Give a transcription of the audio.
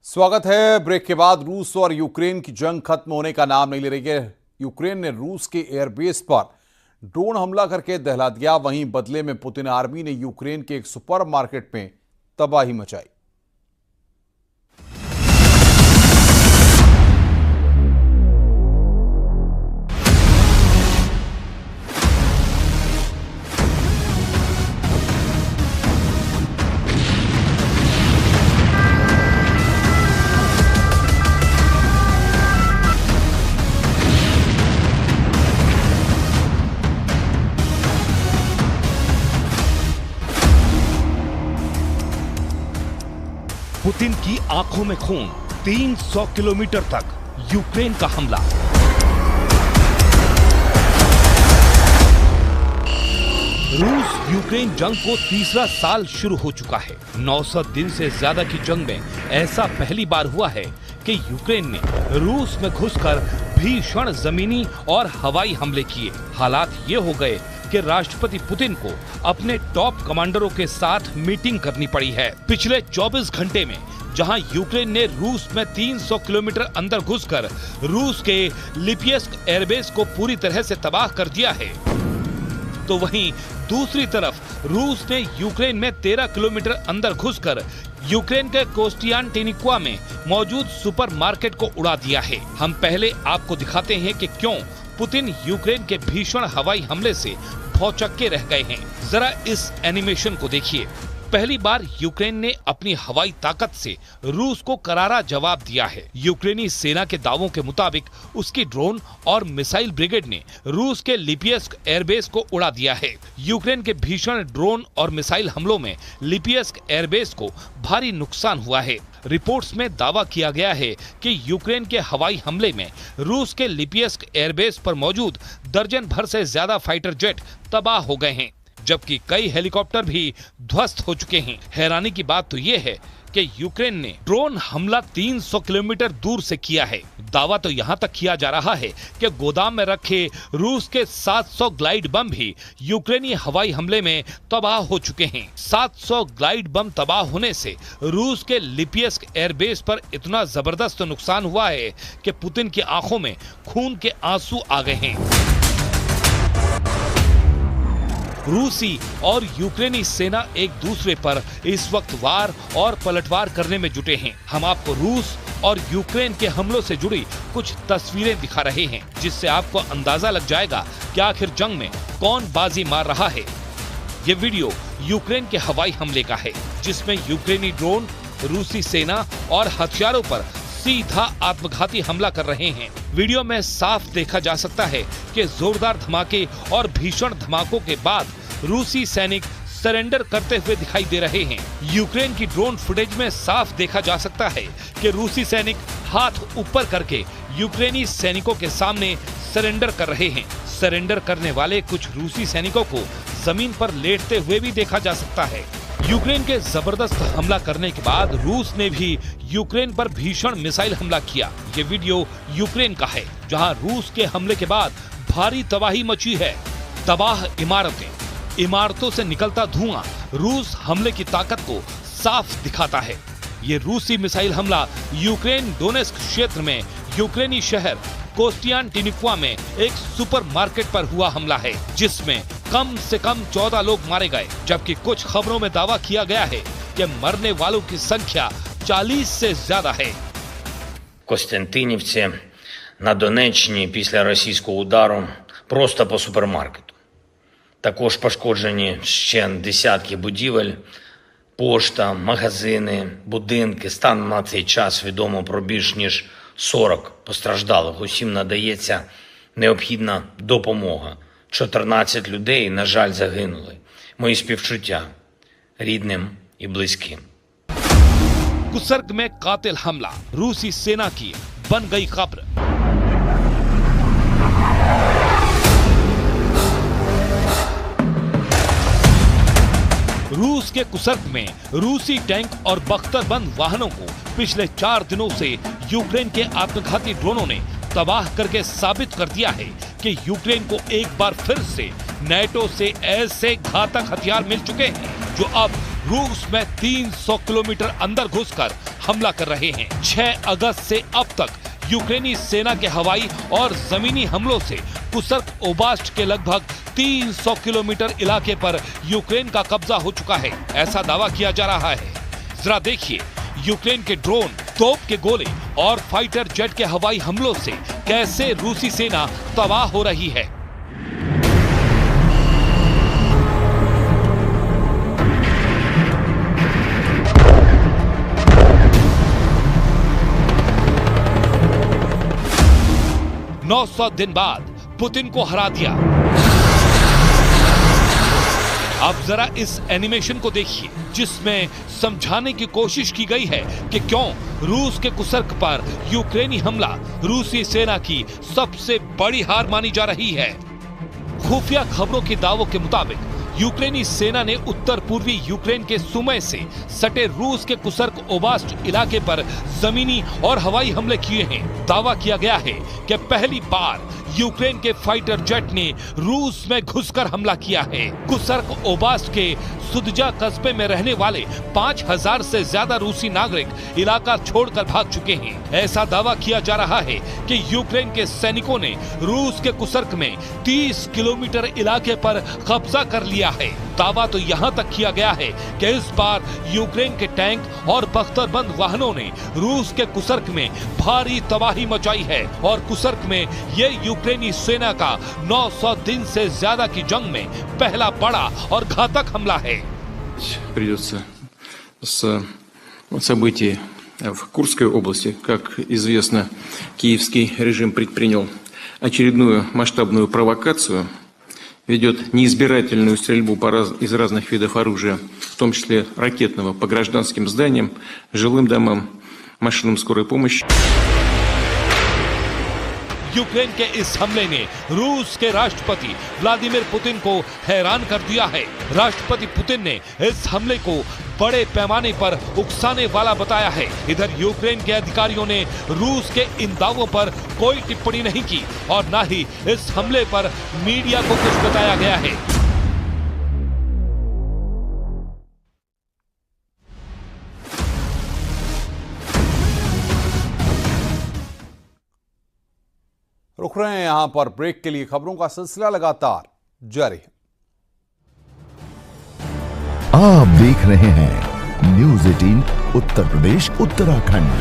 स्वागत है। ब्रेक के बाद रूस और यूक्रेन की जंग खत्म होने का नाम नहीं ले रही है। यूक्रेन ने रूस के एयरबेस पर ड्रोन हमला करके दहला दिया। वहीं बदले में पुतिन आर्मी ने यूक्रेन के एक सुपरमार्केट में तबाही मचाई। पुतिन की आंखों में खून, 300 किलोमीटर तक यूक्रेन का हमला। रूस यूक्रेन जंग को तीसरा साल शुरू हो चुका है। 900 दिन से ज्यादा की जंग में ऐसा पहली बार हुआ है कि यूक्रेन ने रूस में घुसकर भीषण जमीनी और हवाई हमले किए। हालात ये हो गए कि राष्ट्रपति पुतिन को अपने टॉप कमांडरों के साथ मीटिंग करनी पड़ी है। पिछले 24 घंटे में जहां यूक्रेन ने रूस में 300 किलोमीटर अंदर घुसकर रूस के लिपियस्क एयरबेस को पूरी तरह से तबाह कर दिया है, तो वहीं दूसरी तरफ रूस ने यूक्रेन में 13 किलोमीटर अंदर घुसकर यूक्रेन के कोस्टियानटिनिक्वा में मौजूद सुपरमार्केट को उड़ा दिया है। हम पहले आपको दिखाते हैं कि क्यों पुतिन यूक्रेन के भीषण हवाई हमले से भौचक्के रह गए हैं। जरा इस एनिमेशन को देखिए। पहली बार यूक्रेन ने अपनी हवाई ताकत से रूस को करारा जवाब दिया है। यूक्रेनी सेना के दावों के मुताबिक उसकी ड्रोन और मिसाइल ब्रिगेड ने रूस के लिपियस्क एयरबेस को उड़ा दिया है। यूक्रेन के भीषण ड्रोन और मिसाइल हमलों में लिपियस्क एयरबेस को भारी नुकसान हुआ है। रिपोर्ट्स में दावा किया गया है कि यूक्रेन के हवाई हमले में रूस के लिपियस्क एयरबेस पर मौजूद दर्जन भर से ज्यादा फाइटर जेट तबाह हो गए हैं, जबकि कई हेलीकॉप्टर भी ध्वस्त हो चुके हैं। हैरानी की बात तो ये है कि यूक्रेन ने ड्रोन हमला 300 किलोमीटर दूर से किया है। दावा तो यहाँ तक किया जा रहा है कि गोदाम में रखे रूस के 700 ग्लाइड बम भी यूक्रेनी हवाई हमले में तबाह हो चुके हैं। 700 ग्लाइड बम तबाह होने से रूस के लिपियस्क एयरबेस पर इतना जबरदस्त नुकसान हुआ है कि पुतिन की आंखों में खून के आंसू आ गए हैं। रूसी और यूक्रेनी सेना एक दूसरे पर इस वक्त वार और पलटवार करने में जुटे हैं। हम आपको रूस और यूक्रेन के हमलों से जुड़ी कुछ तस्वीरें दिखा रहे हैं, जिससे आपको अंदाजा लग जाएगा कि आखिर जंग में कौन बाजी मार रहा है। ये वीडियो यूक्रेन के हवाई हमले का है, जिसमें यूक्रेनी ड्रोन रूसी सेना और हथियारों पर सीधा आत्मघाती हमला कर रहे हैं। वीडियो में साफ देखा जा सकता है कि जोरदार धमाके और भीषण धमाकों के बाद रूसी सैनिक सरेंडर करते हुए दिखाई दे रहे हैं। यूक्रेन की ड्रोन फुटेज में साफ देखा जा सकता है कि रूसी सैनिक हाथ ऊपर करके यूक्रेनी सैनिकों के सामने सरेंडर कर रहे हैं। सरेंडर करने वाले कुछ रूसी सैनिकों को जमीन पर लेटते हुए भी देखा जा सकता है। यूक्रेन के जबरदस्त हमला करने के बाद रूस ने भी यूक्रेन पर भीषण मिसाइल हमला किया। ये वीडियो यूक्रेन का है, जहां रूस के हमले के बाद भारी तबाही मची है। तबाह इमारतों से निकलता धुआं रूस हमले की ताकत को साफ दिखाता है। ये रूसी मिसाइल हमला यूक्रेन डोनेस्क क्षेत्र में यूक्रेनी शहर कोस्टियानटिनिक्वा में एक सुपरमार्केट पर हुआ हमला है, जिसमें कम से कम 14 लोग मारे गए, जबकि कुछ खबरों में दावा किया गया है कि मरने वालों की संख्या 40 से ज्यादा है। Костянтинівці на Донеччині після російського удару просто по супермаркету. Також пошкоджені ще десятки будівель, пошта, магазини, будинки. Станом на цей час відомо про більш ніж 40 постраждалих. Усім надається необхідна допомога. 14 людей, на жаль, загинули. Мої співчуття рідним і близьким. कुसर्ग में कातिल हमला, रूसी सेना की बन गई खबर। रूस के कुसर्ग में रूसी टैंक और बख्तरबंद वाहनों को पिछले 4 दिनों से यूक्रेन के आत्मघाती ड्रोनों ने तबाह करके साबित कर दिया है कि यूक्रेन को एक बार फिर से नेटो से ऐसे घातक हथियार मिल चुके हैं जो अब रूस में 300 किलोमीटर अंदर घुसकर हमला कर रहे हैं। 6 अगस्त से अब तक यूक्रेनी सेना के हवाई और जमीनी हमलों से कुर्स्क ओब्लास्ट के लगभग 300 किलोमीटर इलाके पर यूक्रेन का कब्जा हो चुका है, ऐसा दावा किया जा रहा है। जरा देखिए यूक्रेन के ड्रोन, तोप के गोले और फाइटर जेट के हवाई हमलों से कैसे रूसी सेना तबाह हो रही है। नौ 900 दिन बाद पुतिन को हरा दिया। अब जरा इस एनिमेशन को देखिए जिसमें समझाने की कोशिश की गई है कि क्यों रूस के कुर्स्क पर यूक्रेनी हमला रूसी सेना की सबसे बड़ी हार मानी जा रही है। खुफिया खबरों के दावों के मुताबिक यूक्रेनी सेना ने उत्तर पूर्वी यूक्रेन के सुमय से सटे रूस के कुर्स्क ओब्लास्ट इलाके पर जमीनी और हवाई हमले किए हैं। दावा किया गया है कि पहली बार यूक्रेन के फाइटर जेट ने रूस में घुसकर हमला किया है। कुर्स्क ओब्लास्ट के सुदजा कस्बे में रहने वाले 5000 से ज्यादा रूसी नागरिक इलाका छोड़कर भाग चुके हैं। ऐसा दावा किया जा रहा है कि यूक्रेन के सैनिकों ने रूस के कुर्स्क में 30 किलोमीटर इलाके पर कब्जा कर लिया है। दावा तो यहाँ तक किया गया है कि इस बार यूक्रेन के टैंक और बख्तरबंद वाहनों ने रूस के कुर्स्क में भारी तबाही मचाई है और कुर्स्क में ये यूक्रेनी सेना का 900 दिन से ज्यादा की जंग में पहला बड़ा और घातक हमला है। Придется с событий в Курской области. Как известно, киевский режим предпринял очередную масштабную провокацию, ведет неизбирательную стрельбу из разных видов оружия, в том числе ракетного, по гражданским зданиям, жилым домам, машинам скорой помощи. यूक्रेन के इस हमले ने रूस के राष्ट्रपति व्लादिमीर पुतिन को हैरान कर दिया है। राष्ट्रपति पुतिन ने इस हमले को बड़े पैमाने पर उकसाने वाला बताया है। इधर यूक्रेन के अधिकारियों ने रूस के इन दावों पर कोई टिप्पणी नहीं की और न ही इस हमले पर मीडिया को कुछ बताया गया है। रुक रहे हैं यहां पर ब्रेक के लिए। खबरों का सिलसिला लगातार जारी है। आप देख रहे हैं न्यूज़ 18 उत्तर प्रदेश उत्तराखंड।